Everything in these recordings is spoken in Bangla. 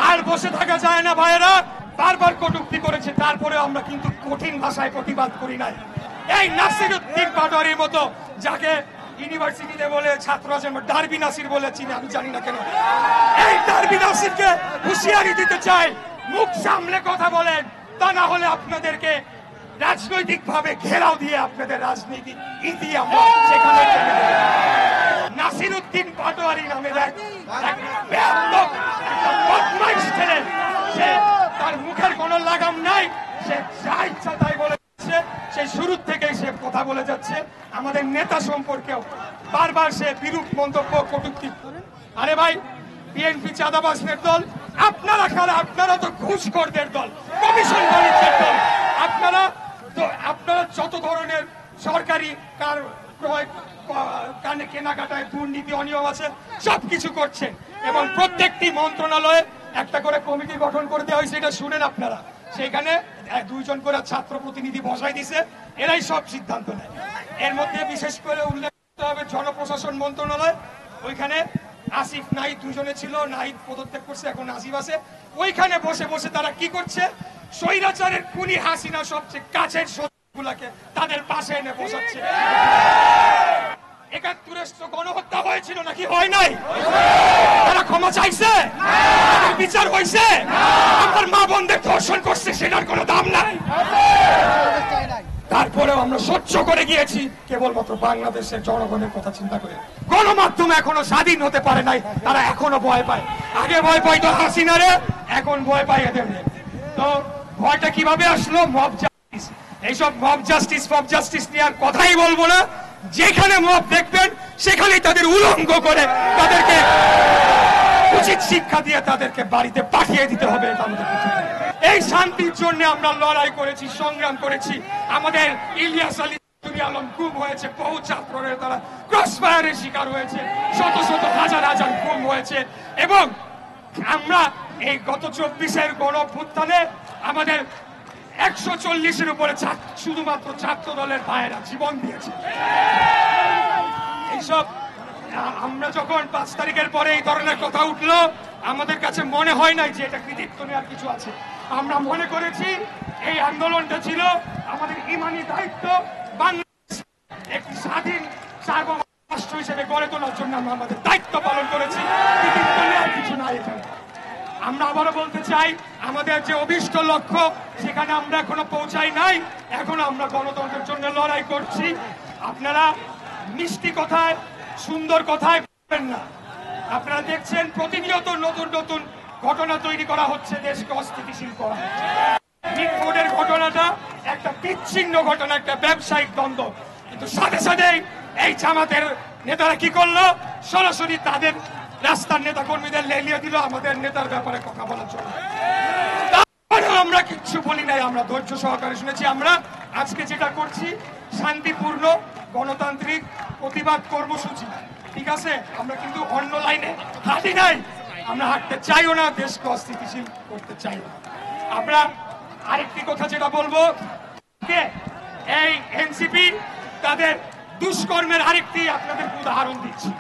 আর বসে থাকা যায় না ভাইয়েরা, বারবার কটূক্তি করেছে, তারপরে আমরা কিন্তু কঠিন ভাষায় প্রতিবাদ করি নাই। এই নাসিরউদ্দিন পাটোয়ারির মতো, যাকে ইউনিভার্সিটিতে বলে ছাত্র আছে ডারবি নাসির বলে চিনি, আমি জানি না কেন, এই ডারবি নাসিরকে হুঁশিয়ারি দিতে চাই, মুখ সামলে কথা বলেন, তা না হলে আপনাদেরকে রাজনৈতিক ভাবে ঘেরাও দিয়ে আপনাদের রাজনীতি ইতি আমরা সেখানে নাসিরউদ্দিন পাটোয়ারি নামে বদমাইশ ছেলে, সে তার মুখের কোনো লাগাম নাই, সে যা ইচ্ছা তাই বলে যাচ্ছে, সে শুরু থেকে সে কথা বলে যাচ্ছে আমাদের নেতা সম্পর্কেও বারবার সে বিরূপ মন্তব্য কটূক্তি। আরে ভাই, বিএনপি চাঁদাবাজদের দল, আপনারা কারা? আপনারা তো ঘুষখোরদের দল, কমিশন বাণিজ্যের দল। আপনারা যত ধরনের সরকারি কেনাকাটায় দুর্নীতি অনিয়ম আছে সবকিছু করছেন, এবং প্রত্যেকটি মন্ত্রণালয়ে একটা করে কমিটি গঠন করে দেওয়া হয়েছে, এটা শুনেন আপনারা। সেখানে 2 জন করে ছাত্র প্রতিনিধি বসাই দিছে, এরাই সব সিদ্ধান্ত নেয়। এর মধ্যে বিশেষ করে উল্লেখ করতে হবে জনপ্রশাসন মন্ত্রণালয়, ওইখানে আসিফ নাহিদ 2 জনে ছিল, নাহিদ পদত্যাগ করছে, এখন আসিফ আছে। ওইখানে বসে বসে তারা কি করছে, স্বৈরাচারের খুনি হাসিনা সবচেয়ে কাছের শত্রুগুলাকে তাদের পাশে এনে বসাচ্ছে। ৭১ গণহত্যা হয়েছিল নাকি হয় নাই? তারা ক্ষমা চাইছে? বিচার হয়েছে? আমার মা বোনদের ধর্ষণ করছে, সেটার কোনো দাম নাই। তারপরেও আমরা সহ্য করে গিয়েছি কেবলমাত্র বাংলাদেশের জনগণের কথা চিন্তা করে। গণমাধ্যম এখনো স্বাধীন হতে পারে নাই, তারা এখনো ভয় পায়। আগে ভয় পাইতো হাসিনারে, এখন ভয় পাই এদের। তো ভয়টা কিভাবে আসলো? Mob justice. এইসব মব জাস্টিস ফব জাস্টিস নিয়ে আর কথাই বলবো না। যেখানে মব দেখবেন সেখানেই তাদের উলঙ্গ করে তাদেরকে উচিত শিক্ষা দিয়ে তাদেরকে বাড়িতে পাঠিয়ে দিতে হবে। এই শান্তির জন্য আমরা লড়াই করেছি, সংগ্রাম করেছি। আমাদের ইলিয়াস আলী আলম গুম হয়েছে, বহু ছাত্ররা তারা ক্রসফায়ারের শিকার হয়েছে, শত শত হাজার হাজার গুম হয়েছে। এবং আমরা এই গত 24-এর গণঅভ্যুত্থানে আমাদের 140-এর উপরে শুধুমাত্র ছাত্র দলের ভাইয়েরা জীবন দিয়েছে। এইসব আমরা যখন 5 তারিখের পরে এই ধরনের কথা উঠলো, আমাদের কাছে মনে হয় নাই যে এটা কৃতিত্ব নেওয়ার কিছু আছে। আমরা মনে করেছি এই আন্দোলনটা ছিল আমাদের ইমানি দায়িত্ব, বাংলাদেশ একটি স্বাধীন সার্বভৌম রাষ্ট্র হিসেবে গড়ে তোলার জন্য আমরা আমাদের দায়িত্ব পালন করেছি, কৃতিত্ব নেওয়ার কিছু নাই এখানে। আমরা আবারও বলতে চাই, আমাদের যে অভিষ্ট লক্ষ্য সেখানে আমরা এখনো পৌঁছাই নাই। এখন আমরা গণতন্ত্রের জন্য লড়াই করছি। আপনারা মিষ্টি কথায়, সুন্দর কথায় বলবেন না। আপনারা দেখছেন প্রতিনিয়ত নতুন নতুন ঘটনা তৈরি করা হচ্ছে, দেশকে অস্থিতিশীল করা হচ্ছে। মিটফোর্ডের ঘটনাটা একটা বিচ্ছিন্ন ঘটনা, একটা ব্যবসায়িক দ্বন্দ্ব, কিন্তু সাথে সাথে এই জামাতের নেতারা কি করলো, সরাসরি তাদের রাস্তার নেতা কর্মীদের লেলিয়ে দিল আমাদের নেতার ব্যাপারে কথা বলার জন্য। আমরা কিচ্ছু বলি নাই, আমরা ধৈর্য সহকারে শুনেছি। আমরা আজকে যেটা করছি শান্তিপূর্ণ গণতান্ত্রিক প্রতিবাদ কর্মসূচি, ঠিক আছে? আমরা কিন্তু অন্য লাইনে হাঁটি নাই, আমরা হাঁটতে চাইও না, দেশকে অস্থিতিশীল করতে চাই না। আমরা আরেকটি কথা যেটা বলবো, এই এনসিপি তাদের দুষ্কর্মের আরেকটি আপনাদের উদাহরণ দিচ্ছি।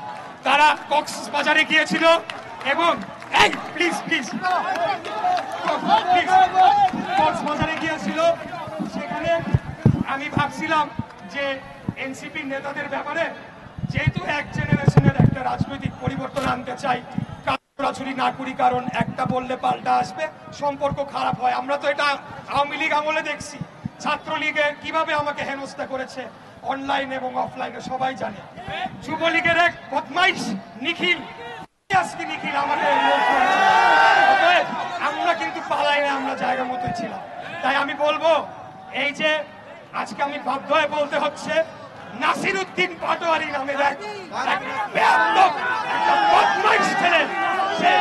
তারা কক্সবাজারে গিয়েছিল এবং কক্সবাজারে গিয়েছিল। সেখানে আমি ভাবছিলাম যে এনসিপি নেতাদের ব্যাপারে, যেহেতু এক জেনারেশনের একটা রাজনৈতিক পরিবর্তন আনতে চাই, চুরি না করি, কারণ একটা বললে পাল্টা আসবে, সম্পর্ক খারাপ হয়। আমরা তো এটা আওয়ামী লীগ আমলে দেখছি, ছাত্রলীগের কিভাবে আমাকে হেনস্থা করেছে অনলাইন এবং অফলাইনে সবাই জানে। যুবলীগের এক বদমাইশ নিখিল আমাদের, আমরা কিন্তু পালাই না, আমরা জায়গা মতোই ছিলাম। তাই আমি বলবো, এই যে আজকে আমি বাধ্য হয়ে বলতে হচ্ছে, নাসিরউদ্দিন পাটোয়ারি নামে বদমাইশ ছেলে, সে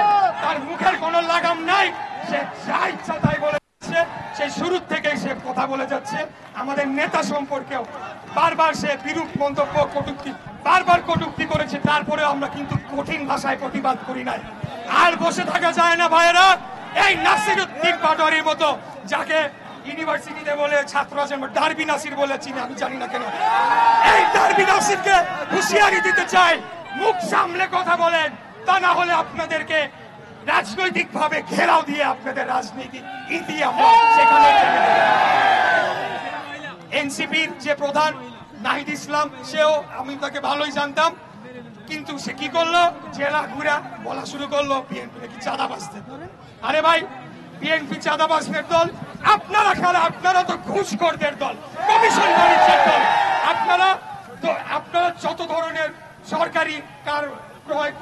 তার মুখের কোনো লাগাম নাই, সে যা ইচ্ছা তাই বলে যাচ্ছে, সে শুরু থেকে সে কথা বলে যাচ্ছে আমাদের নেতা সম্পর্কেও বারবার সে বিরূপ মন্তব্য বারবার কটূক্তি করেছে, তারপরে আমরা কিন্তু কঠিন ভাষায় প্রতিবাদ করি নাই। আর বসে থাকা যায় না ভাইয়েরা, এই নাসিরউদ্দিন পাটোয়ারির মতো, যাকে ইউনিভার্সিটিতে বলে ছাত্র আছেন ডারবি নাসির বলে চিনি, আমি জানি না কেন। এই ডারবি নাসিরকে হুঁশিয়ারি দিতে চাই, মুখ সামলে কথা বলেন, তা না হলে আপনাদেরকে রাজনৈতিক ভাবে ঘেরাও দিয়ে আপনাদের রাজনীতি ইতি আমরা সেখানে এনসিপির যে প্রধান নাহিদ ইসলাম, সেও আমি তাকে ভালোই জানতাম, কিন্তু সে কি করলো, জেলা ঘুরা বলা শুরু করলো বিএনপি নাকি চাঁদাবাজদের। আরে ভাই, বিএনপি চাঁদাবাজদের দল? আপনারা খেলা, আপনারা তো ঘুষখোরদের দল, কমিশন বাণিজ্যের দল। আপনারা যত ধরনের সরকারি কার ক্রয়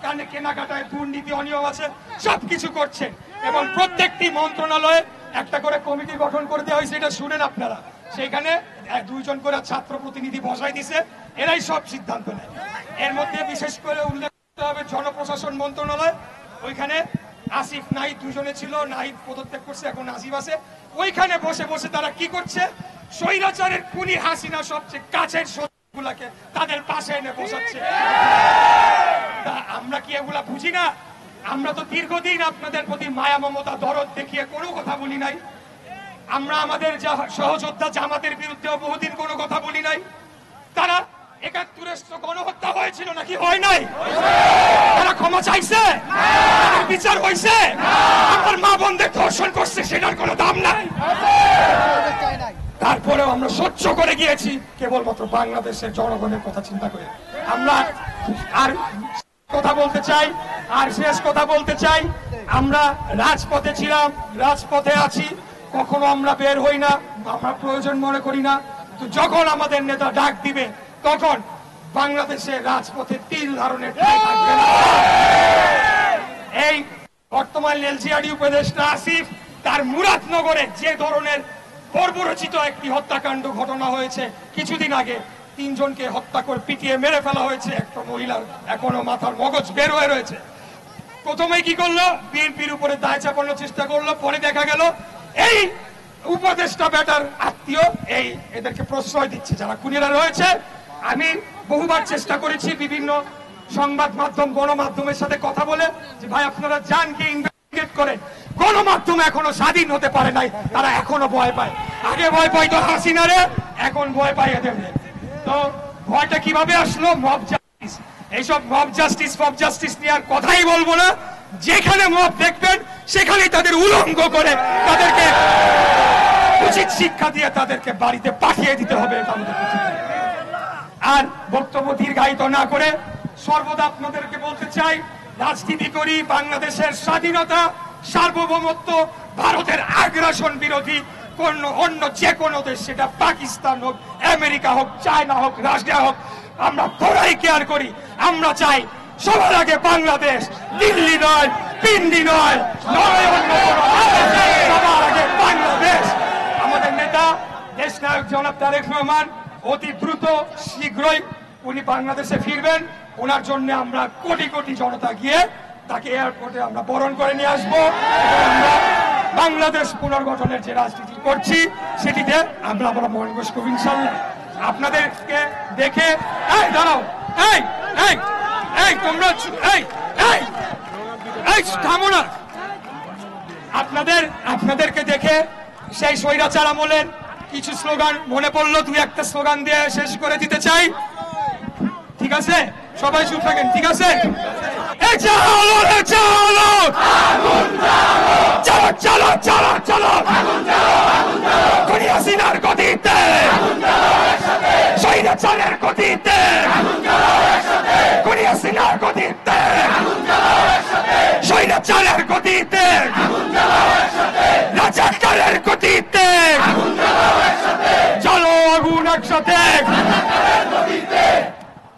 কানে কেনাকাটায় দুর্নীতি অনিয়ম আছে সবকিছু করছেন, এবং প্রত্যেকটি মন্ত্রণালয়ে একটা করে কমিটি গঠন করে দেওয়া হয়েছে, এটা শুনেন আপনারা। সেখানে 2 জন করে ছাত্র প্রতিনিধি বসাই দিছে, এরাই সব সিদ্ধান্ত নেয়। এর মধ্যে বিশেষ করে উল্লেখ করতে হবে জনপ্রশাসন মন্ত্রণালয়, ওইখানে আসিফ নাহিদ 2 জনে ছিল, নাহিদ পদত্যাগ করছে, এখন আসিফ আছে। ওইখানে বসে বসে তারা কি করছে, স্বৈরাচারের খুনি হাসিনা সবচেয়ে কাছের শত্রুগুলাকে তাদের পাশে এনে বসাচ্ছে। আমরা কি এগুলা বুঝি না? আমরা তো দীর্ঘদিন আপনাদের প্রতি মায়া মমতা দরদ দেখিয়ে কোনো কথা বলি নাই। আমরা আমাদের সহযোদ্ধা জামাতের বিরুদ্ধেও বহুদিন কোনো কথা বলি নাই। তারা ৭১-এর গণহত্যা হয়েছিল নাকি হয় নাই? তারা ক্ষমা চাইছে? বিচার হয়েছে? আমার মা বোনদের ধর্ষণ করছে, সেটার কোনো দাম নাই। তারপরেও আমরা সহ্য করে গিয়েছি কেবলমাত্র বাংলাদেশের জনগণের কথা চিন্তা করে। আমরা আর কথা বলতে চাই, আর শেষ কথা বলতে চাই, আমরা রাজপথে ছিলাম, রাজপথে আছি, কখনো আমরা বের হই না, আমরা প্রয়োজন মনে করি না। তো যখন আমাদের নেতা ডাক দিবে, তখন বাংলাদেশের রাজপথে 3 ধরনের থাকবে না। এই বর্তমান এলজিআরডি উপদেষ্টা আসিফ, তার মুরাদনগরে যে ধরনের বর্বরচিত একটি হত্যাকাণ্ড ঘটনা হয়েছে কিছুদিন আগে, 3 জনকে হত্যা করে পিটিয়ে মেরে ফেলা হয়েছে, একটা মহিলার এখনো মাথার মগজ বের হয়ে রয়েছে। প্রথমে কি করলো, বিএনপির উপরে দায় চাপানোর চেষ্টা করলো, পরে দেখা গেল এই উপদেষ্টা বেটার আত্মীয় এই এদেরকে প্রশ্রয় দিচ্ছে যারা খুনিরা রয়েছে। আমি বহুবার চেষ্টা করেছি বিভিন্ন সংবাদ মাধ্যম গণমাধ্যমের সাথে কথা বলে যে ভাই আপনারা যান কি ইনভেস্টিগেট করেন। গণমাধ্যম এখনো স্বাধীন হতে পারে নাই, তারা এখনো ভয় পায়। আগে ভয় পাইতো হাসিনারে, এখন ভয় পাই এদের। তো ভয়টা কিভাবে আসলো? Mob justice. এইসব মব জাস্টিস ফব জাস্টিস নিয়ে আর কথাই বলবো না। যেখানে মব দেখবেন সেখানেই তাদের উলঙ্গ করে তাদেরকে উচিত শিক্ষা দিয়ে তাদেরকে বাড়িতে পাঠিয়ে দিতে হবে। আর বক্তব্য দীর্ঘায়িত না করে সর্বদা আপনাদেরকে বলতে চাই, রাজনীতি করি বাংলাদেশের স্বাধীনতা, সার্বভৌমত্ব, ভারতের আগ্রাসন বিরোধী অন্য যে কোনো দেশ, সেটা পাকিস্তান হোক, আমেরিকা হোক, চায়না হোক, রাশিয়া হোক, আমরা তোরাই কেয়ার করি। আমরা চাই সবার আগে বাংলাদেশ, দিল্লি নয়, পিন্ডি নয়, সবার আগে বাংলাদেশ। আমাদের নেতা দেশ নায়ক জনাব তারেক রহমান অতি দ্রুত শীঘ্রই উনি বাংলাদেশে ফিরবেন। ওনার জন্য আমরা কোটি কোটি জনতা গিয়ে তাকে এয়ারপোর্টে আমরা বরণ করে নিয়ে আসবো। আমরা বাংলাদেশ পুনর্গঠনের যে রাজনীতি করছি সেটিতে আমরা মনোনিবেশ করব ইনশাআল্লাহ। আপনাদেরকে দেখে এই দাঁড়াও, এই এই এই তোমরা এই এই এই থামো না। আপনাদেরকে দেখে সেই স্বৈরাচার আমলের কিছু স্লোগান মনে পড়লো, 2-1টা স্লোগান দিয়ে শেষ করে দিতে চাই। ঠিক আছে, সবাই চুপ থাকেন, ঠিক আছে? চলো চলো চলো চলো হাসিনার গতিতে, স্বৈরাচারের গতিতে, হাসিনার গতিতে, স্বৈরাচারের গতিতে, রাজাকারের গতিতে, চলো আগুন একসাথে।